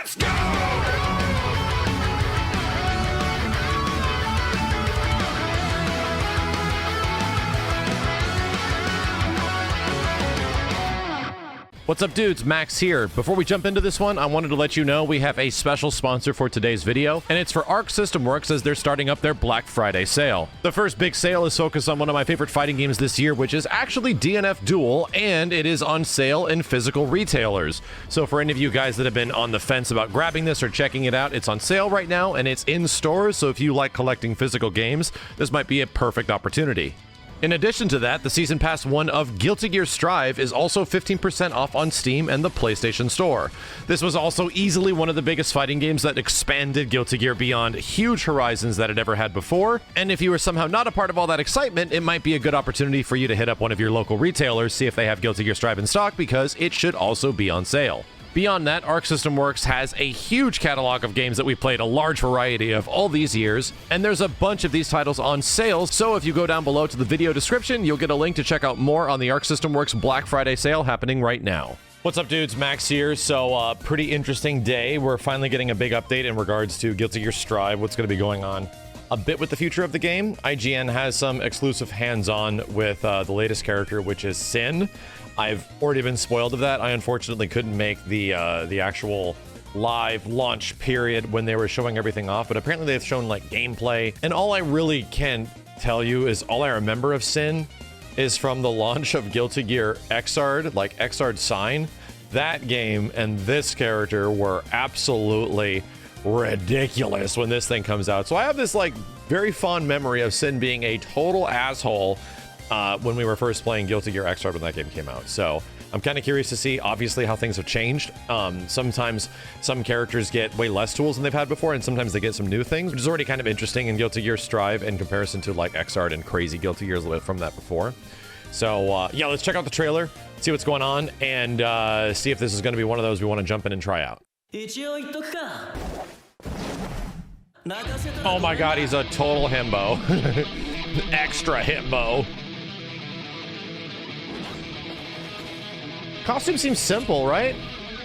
Let's go! What's up, dudes? Max here. Before we jump into this one, I wanted to let you know we have a special sponsor for today's video, and it's for Arc System Works as they're starting up their Black Friday sale. The first big sale is focused on one of my favorite fighting games this year, which is actually DNF Duel, and it is on sale in physical retailers. So for any of you guys that have been on the fence about grabbing this or checking it out, it's on sale right now, and it's in stores, so if you like collecting physical games, this might be a perfect opportunity. In addition to that, the Season Pass 1 of Guilty Gear Strive is also 15% off on Steam and the PlayStation Store. This was also easily one of the biggest fighting games that expanded Guilty Gear beyond huge horizons that it ever had before, and if you were somehow not a part of all that excitement, it might be a good opportunity for you to hit up one of your local retailers, see if they have Guilty Gear Strive in stock, because it should also be on sale. Beyond that, Arc System Works has a huge catalog of games that we played a large variety of all these years, and there's a bunch of these titles on sale, so if you go down below to the video description, you'll get a link to check out more on the Arc System Works Black Friday sale happening right now. What's up, dudes? Max here. So, pretty interesting day. We're finally getting a big update in regards to Guilty Gear Strive, what's going to be going on a bit with the future of the game. IGN has some exclusive hands-on with the latest character, which is Sin. I've already been spoiled of that. I unfortunately couldn't make the actual live launch period when they were showing everything off, but apparently they've shown like gameplay, and all I really can tell you is all I remember of Sin is from the launch of Guilty Gear Xrd, like Xrd Sign. That game and this character were absolutely ridiculous when this thing comes out. So I have this like very fond memory of Sin being a total asshole when we were first playing Guilty Gear Xrd when that game came out. So I'm kind of curious to see, obviously, how things have changed. Sometimes some characters get way less tools than they've had before, and sometimes they get some new things, which is already kind of interesting in Guilty Gear Strive in comparison to like Xrd and crazy Guilty Gears from that before. So yeah, let's check out the trailer, see what's going on, and see if this is going to be one of those we want to jump in and try out. Oh my god, he's a total himbo. Extra himbo. Costume seems simple, right?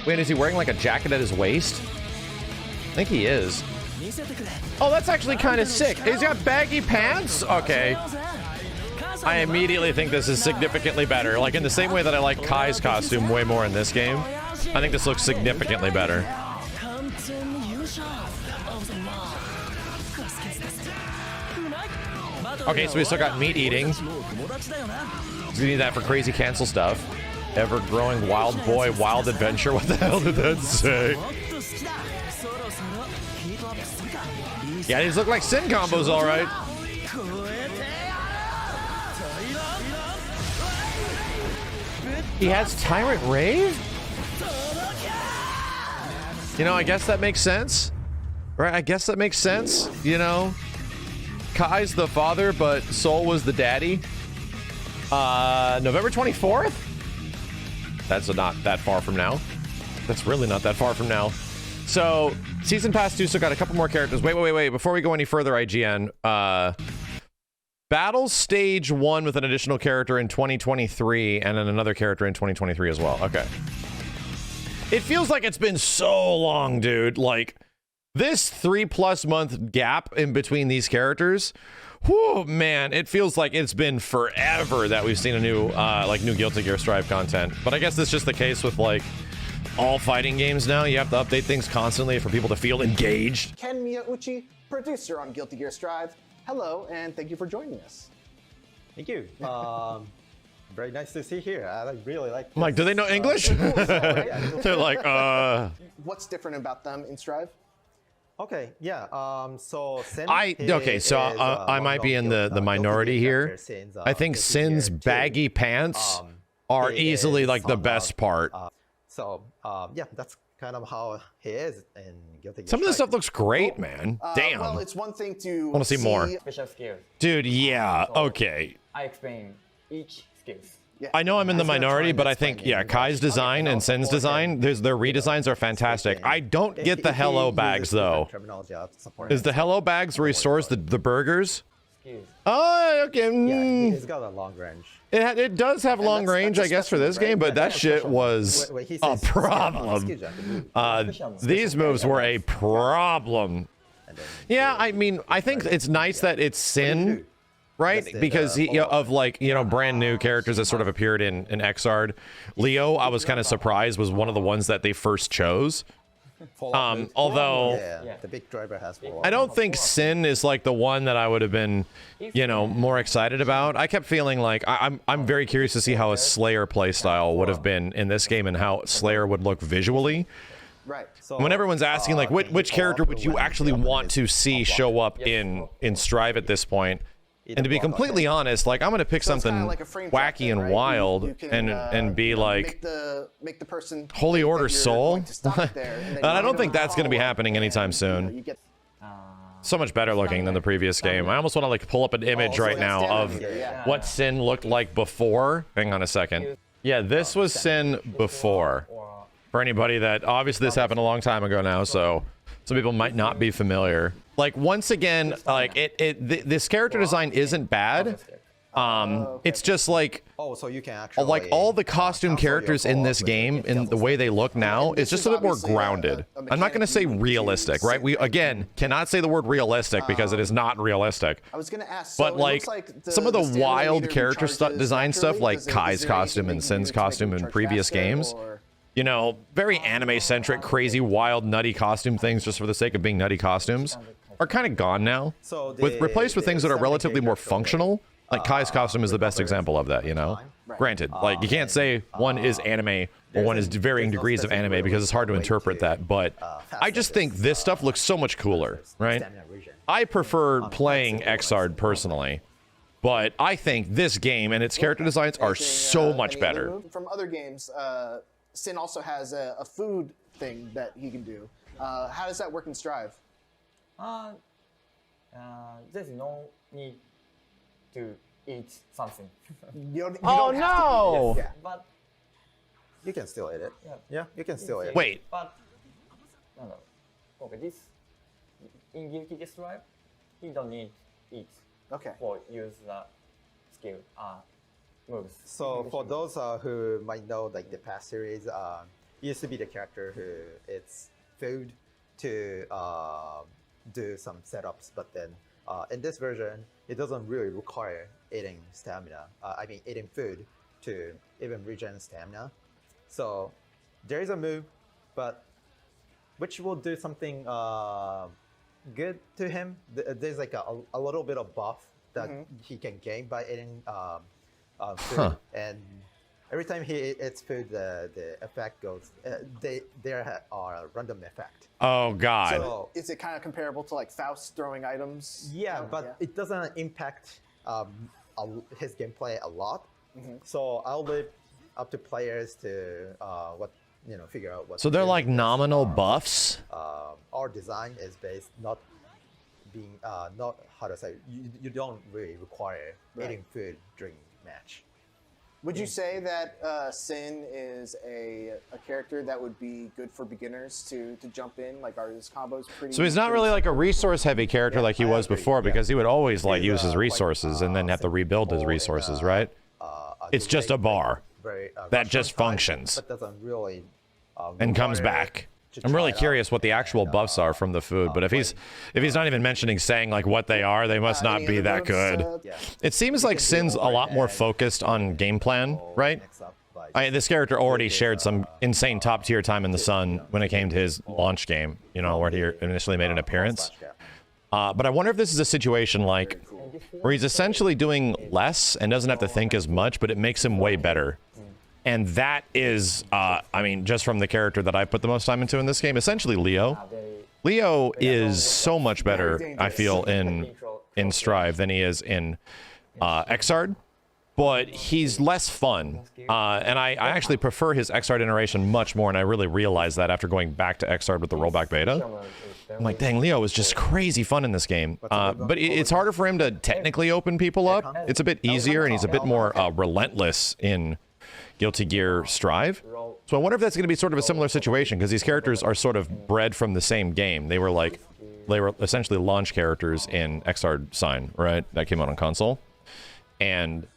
Wait, is he wearing like a jacket at his waist? I think he is. Oh, that's actually kind of sick. He's got baggy pants? Okay. I immediately think this is significantly better. Like in the same way that I like Kai's costume way more in this game, I think this looks significantly better. Okay, so we still got meat eating. We need that for crazy cancel stuff. Ever-growing wild boy, wild adventure. What the hell did that say? Yeah, these look like Sin combos, all right. He has Tyrant Rave? You know, I guess that makes sense. Right, I guess that makes sense, you know? Kai's the father, but Soul was the daddy. November 24th? That's not that far from now. That's really not that far from now. So, Season Pass 2 still got a couple more characters. Wait. Before we go any further, IGN. Battle Stage 1 with an additional character in 2023, and then another character in 2023 as well. Okay. It feels like it's been so long, dude. Like, this 3+ month gap in between these characters, whew, man, it feels like it's been forever that we've seen a new, new Guilty Gear Strive content. But I guess that's just the case with, like, all fighting games now. You have to update things constantly for people to feel engaged. Ken Miyauchi, producer on Guilty Gear Strive. Hello, and thank you for joining us. Thank you. Very nice to see here. I really like this. I'm like, do they know English? Cool, right? They're like, What's different about them in Strive? Okay, yeah. So Sin I might be in the minority here. I think Sin's baggy pants are easily like the best part. Yeah, that's kind of how he is in Guilty Gear. Some of this stuff looks great, man. Damn. Well, it's one thing to I want to see more. Special skills. Dude, yeah, okay. I explain each skills. Yeah. I know I'm in the I was gonna minority, try but I and think, explain yeah, it. Kai's design and Sin's design, their redesigns are fantastic. I don't get the Hello bags, though. Is the Hello bags where he stores the burgers? skills. Oh, okay. Yeah, he's got a long range. It does have long that's range, a I guess, for special this move, right? game, but Yeah, that shit was Wait, he a says problem. skill jack, the move. These moves were a problem. And then Yeah, I mean, I think it's nice that it's Sin, right? Listed, Because he, follow-up. of like, brand new characters that sort of appeared in Xrd. Leo, I was kind of surprised, was one of the ones that they first chose. follow-up move. Although Yeah, the big driver has follow-up. I don't think Sin is like the one that I would have been, more excited about. I kept feeling like I'm very curious to see how a Slayer playstyle would have been in this game and how Slayer would look visually. Right. So, When everyone's asking like which character would you when actually the want opponent to is see unblocked. show up in Strive at this point, and to be completely honest, like I'm gonna pick So it's kinda something like a frame trap wacky thing, and right? wild You can, and be like make the person Holy think that Order you're Soul. going to stop there, and then And I you don't hit think them that's gonna be follow-up, happening anytime and, soon. you get So much better looking than the previous game. I almost want to like pull up an image so right it's now standard of here, yeah. what Sin looked like before. Hang on a second. Yeah, this was Sin before. Or For anybody that obviously this happened a long time ago now, so some people might not be familiar. Like once again, like this character design isn't bad. It's just like Oh, so you can actually all the costume cancel your characters in this follow-up game with in the way they look now this is just is a bit more obviously grounded. a I'm not going to say mechanic you realistic, can right? sit We back again cannot say the word realistic because it is not realistic. I was gonna ask, so But it like, looks like some of the standard wild leader character recharges design stuff, naturally. like Is Kai's there anything costume they and can Sin's do to make costume them in recharge previous faster, games. or- Very anime-centric, crazy, wild, nutty costume things just for the sake of being nutty costumes are kind of gone now. So Replaced with things that are the relatively more character functional. Like Kai's costume is the best example of that, Granted, like you can't say one is anime or one is varying degrees of anime because it's hard to interpret that, but I just think this stuff looks so much cooler, right? stamina regen. I prefer playing Xrd personally, but I think this game and its character designs are Anything, so much any other better. move? From other games, Sin also has a food thing that he can do. How does that work in Strive? there's no need to eat something. You don't Oh have to- no! Yeah. But You can still hit it. Yeah. Yeah, you can still hit it. Wait, but okay, this in Guilty Gear Strive, you don't need eat Okay. for use the skill moves. So for those who might know, like the past series, used to be the character who it's food to do some setups, but then in this version, it doesn't really require eating stamina. Eating food to even regen stamina. So there is a move, but which will do something good to him. There's like a little bit of buff that he can gain by eating food, and every time he eats food, the effect goes. There are a random effect. oh god. So Is it kind of comparable to like Faust throwing items? yeah, but it doesn't impact his gameplay a lot. So I'll leave up to players to figure out what. So they're like nominal buffs? Our design is based not being not how to say you don't really require eating food during match. Would you say that Sin is a character that would be good for beginners to jump in? Like, are his combos pretty? So he's not really like a resource-heavy character like he was agree, before because he would always like use his quite, resources and then have to rebuild his simple in, resources, right? It's just a bar Very, that rush just on time, functions but doesn't really and comes require back. to I'm really try it curious out what the actual and, buffs are from the food, but if he's not even mentioning saying like what they are, they must not any be other that moves, good. Yeah. It seems like can do Sin's a lot more overhead, focused on game plan, right? mix up by This character already shared some insane top tier time in the sun when it came to his launch game, where he initially made an appearance. But I wonder if this is a situation like where he's essentially doing less and doesn't have to think as much, but it makes him way better. And that is, just from the character that I put the most time into in this game, essentially Leo. Leo is so much better, I feel, in Strive than he is in Xrd. But he's less fun. And I actually prefer his Xrd iteration much more, and I really realized that after going back to Xrd with the rollback beta. I'm like, dang, Leo is just crazy fun in this game. But it's harder for him to technically open people up. It's a bit easier, and he's a bit more relentless in Guilty Gear Strive. So I wonder if that's going to be sort of a similar situation, because these characters are sort of bred from the same game. They were like they were essentially launch characters in Xrd Sign, right? That came out on console. And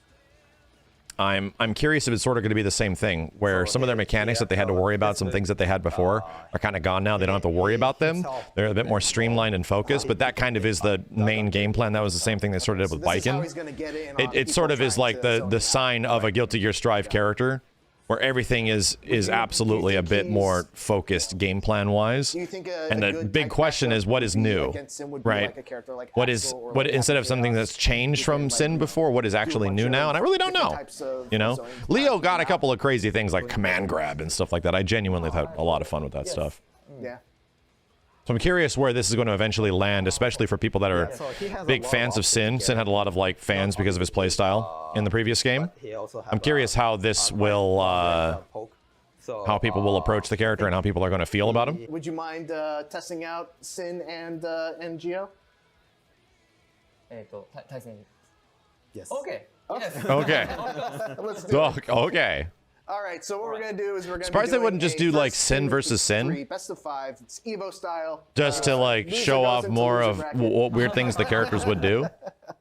I'm curious if it's sort of going to be the same thing, where some of their mechanics that they had to worry about, some things that they had before, are kind of gone now. They don't have to worry about them. They're a bit more streamlined and focused, but that kind of is the main game plan. That was the same thing they sort of did with Biken. It sort of is like the sign of a Guilty Gear Strive character, where everything is absolutely a bit more focused game plan wise. And the big question is, what is new, right? What instead of something that's changed from Sin before, what is actually new now? And I really don't know. You know, Leo got a couple of crazy things like command grab and stuff like that. I genuinely had a lot of fun with that stuff. Yeah. So I'm curious where this is going to eventually land, especially for people that are big fans of Sin. Sin had a lot of like fans because of his playstyle in the previous game. I'm curious how this will, how people will approach the character and how people are going to feel about him. Would you mind testing out Sin and Geo? Yes. Okay. Yes. Okay. Let's do it. Okay. All right, so what we're gonna do is we're gonna. Surprised they wouldn't just do like Sin versus Sin. Best of 5. It's Evo style. Just to like show off more of what weird things the characters would do.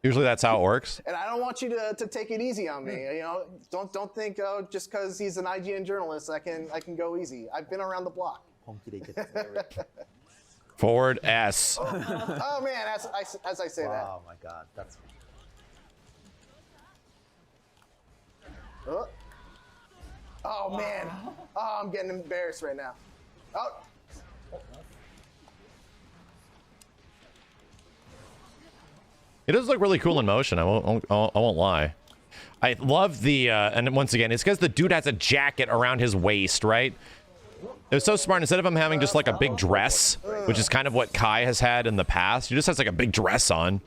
Usually that's how it works. And I don't want you to take it easy on me. You know, don't think just because he's an IGN journalist I can go easy. I've been around the block. Forward S. Oh man, as I say that. Oh my god, that's. Oh man. Oh, I'm getting embarrassed right now. Oh. It does look really cool in motion. I won't lie. I love the and once again, it's because the dude has a jacket around his waist, right? It was so smart. Instead of him having just like a big dress, which is kind of what Kai has had in the past, he just has like a big dress on.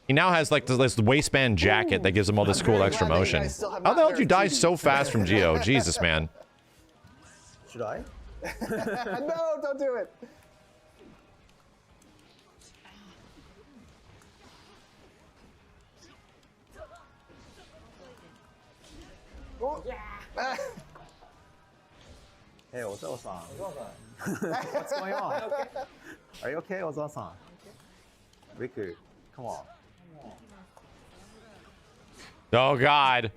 He now has like this waistband jacket that gives him all this cool extra motion. How the hell did you die so fast from Geo? Jesus, man. Should I? No, don't do it. Oh. Hey, Ozawa-san. What's going on? Are you okay, Ozawa-san? Riku, come on. Oh God.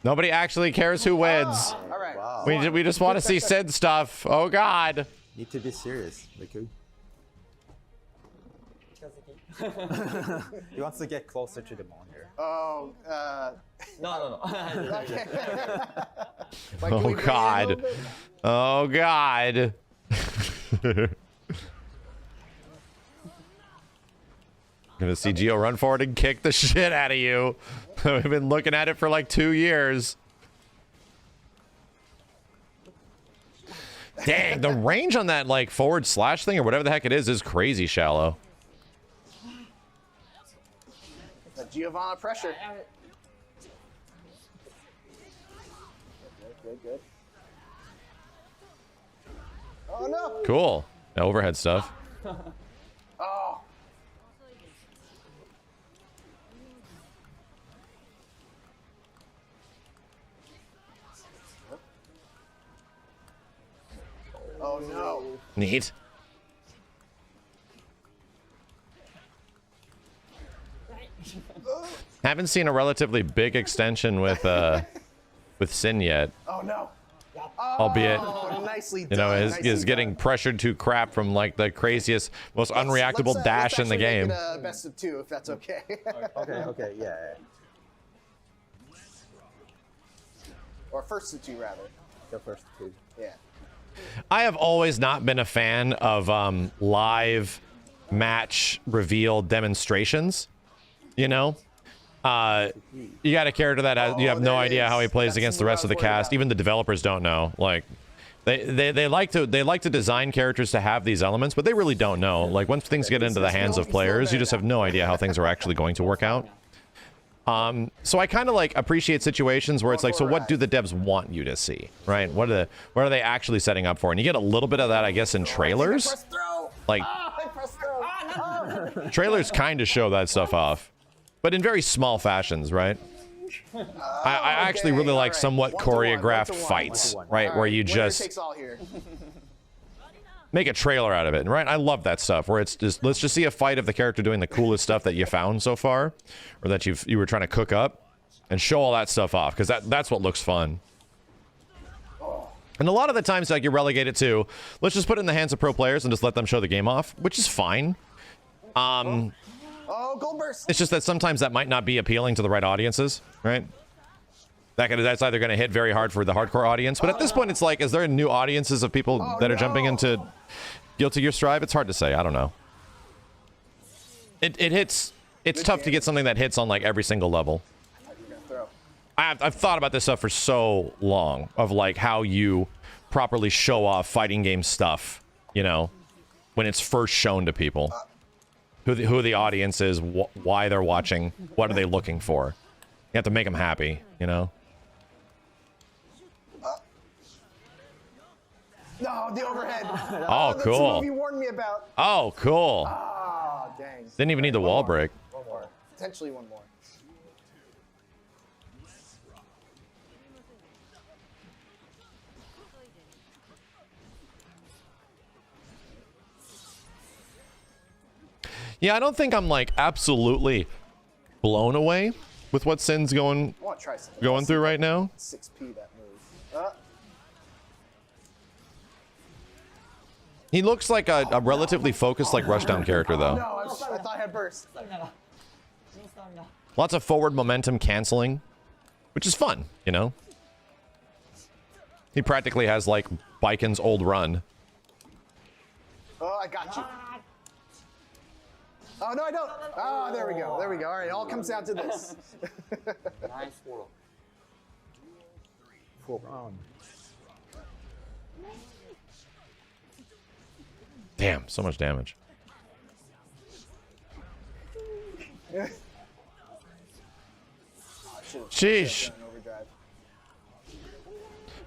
Nobody actually cares who wins. All right. Wow. We just want to see Sid stuff. Oh God. Need to be serious, Riku. He wants to get closer to the monitor. Oh. No. Okay. Like, can we Oh bring it in a God. little bit? Oh God. Gonna see Geo run forward and kick the shit out of you. We've been looking at it for like 2 years. Dang, the range on that like forward slash thing or whatever the heck it is crazy shallow. The Giovanna pressure. Good. Oh no. Cool. The overhead stuff. Oh. Oh no. Neat. Haven't seen a relatively big extension with Sin yet. Oh no. Albeit, Oh, nicely done. you know, nicely is getting done. pressured to crap from like the craziest, most unreactable Let's dash in the actually game. make it, best of 2, if that's okay. Okay, yeah. Or first of 2, rather. The first two. Yeah. I have always not been a fan of live match reveal demonstrations. You know, you got a character that has, you have no idea how he plays against the rest of the cast. Even the developers don't know. Like, they like to design characters to have these elements, but they really don't know. Like, once things get into the hands of players, you just have no idea how things are actually going to work out. So I kind of like appreciate situations where it's like, so what do the devs want you to see, right? What are they actually setting up for? And you get a little bit of that, I guess, in trailers. Like, trailers kind of show that stuff off, but in very small fashions, right? I actually really like somewhat choreographed fights, right? Where you Winner just takes all here. make a trailer out of it, right? I love that stuff where it's just, let's just see a fight of the character doing the coolest stuff that you found so far, or that you were trying to cook up, and show all that stuff off, because that's what looks fun. And a lot of the times, like, you're relegated to, let's just put it in the hands of pro players and just let them show the game off, which is fine. Oh, gold burst. It's just that sometimes that might not be appealing to the right audiences, right? That's either going to hit very hard for the hardcore audience, but at this point, it's like, is there new audiences of people that are jumping into Guilty Gear Strive? It's hard to say. I don't know. It hits. It's tough to get something that hits on like every single level. I've thought about this stuff for so long, of like how you properly show off fighting game stuff, you know, when it's first shown to people. Who the audience is, why they're watching, what are they looking for. You have to make them happy, you know. No, the overhead. Oh, that's cool. the move you warned me about. Oh, cool. Ah, dang. Didn't even need the wall break. One more. Potentially one more. Yeah, I don't think I'm like absolutely blown away with what Sin's going through right now. 6P that move. He looks like a relatively focused like rushdown character though. No, I thought I had burst. Lots of forward momentum canceling, which is fun, you know. He practically has like Baiken's old run. Oh, I got you. Oh, no, I don't. Oh, there we go. There we go. All right, it all comes down to this. Nice follow. Full round. Damn, so much damage. Sheesh.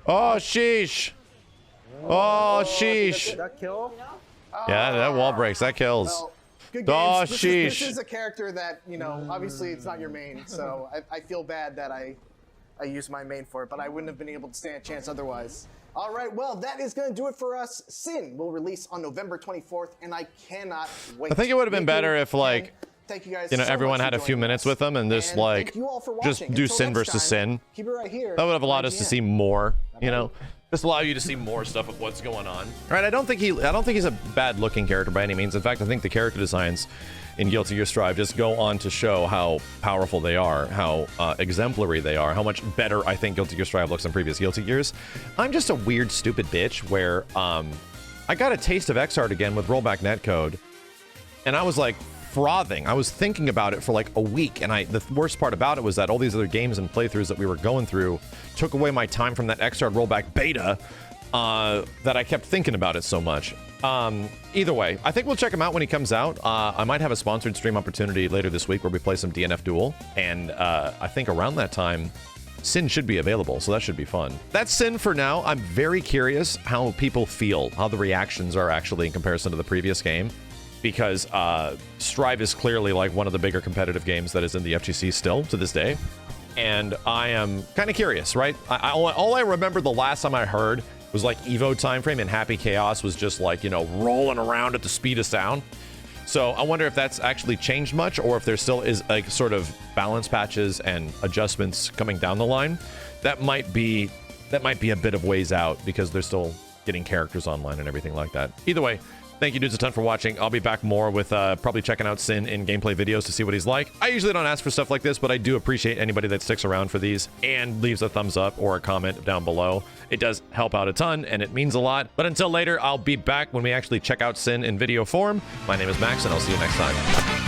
Oh, sheesh. Oh, sheesh. That kill? Yeah, that wall breaks. That kills. Well, good Oh, games. sheesh. This is a character that, you know, obviously it's not your main, so I feel bad that I used my main for it, but I wouldn't have been able to stand a chance otherwise. All right, well, that is going to do it for us. Sin will release on November 24th, and I cannot wait. I think it would have been better if, like, thank you guys, you know, so everyone much had for a few joining minutes us. with them and just And like thank you all for just watching. do Until Sin next versus time, Sin. Keep it right here. That would have allowed us to IGN. see more, you know. Just allow you to see more stuff of what's going on. Right? I don't think he's a bad looking character by any means. In fact, I think the character designs in Guilty Gear Strive just go on to show how powerful they are, how exemplary they are, how much better I think Guilty Gear Strive looks than previous Guilty Gears. I'm just a weird, stupid bitch where I got a taste of Xrd again with rollback netcode, and I was like frothing. I was thinking about it for like a week, and the worst part about it was that all these other games and playthroughs that we were going through took away my time from that Xrd rollback beta that I kept thinking about it so much. Either way, I think we'll check him out when he comes out. I might have a sponsored stream opportunity later this week where we play some DNF Duel, and I think around that time Sin should be available, so that should be fun. That's Sin for now. I'm very curious how people feel, how the reactions are actually in comparison to the previous game, because Strive is clearly like one of the bigger competitive games that is in the FGC still to this day, and I am kind of curious, right? All I remember the last time I heard was like Evo time frame, and Happy Chaos was just like, you know, rolling around at the speed of sound. So I wonder if that's actually changed much, or if there still is like sort of balance patches and adjustments coming down the line. That might be a bit of ways out, because they're still getting characters online and everything like that. Either way, thank you dudes a ton for watching. I'll be back more with probably checking out Sin in gameplay videos to see what he's like. I usually don't ask for stuff like this, but I do appreciate anybody that sticks around for these and leaves a thumbs up or a comment down below. It does help out a ton, and it means a lot. But until later, I'll be back when we actually check out Sin in video form. My name is Max, and I'll see you next time.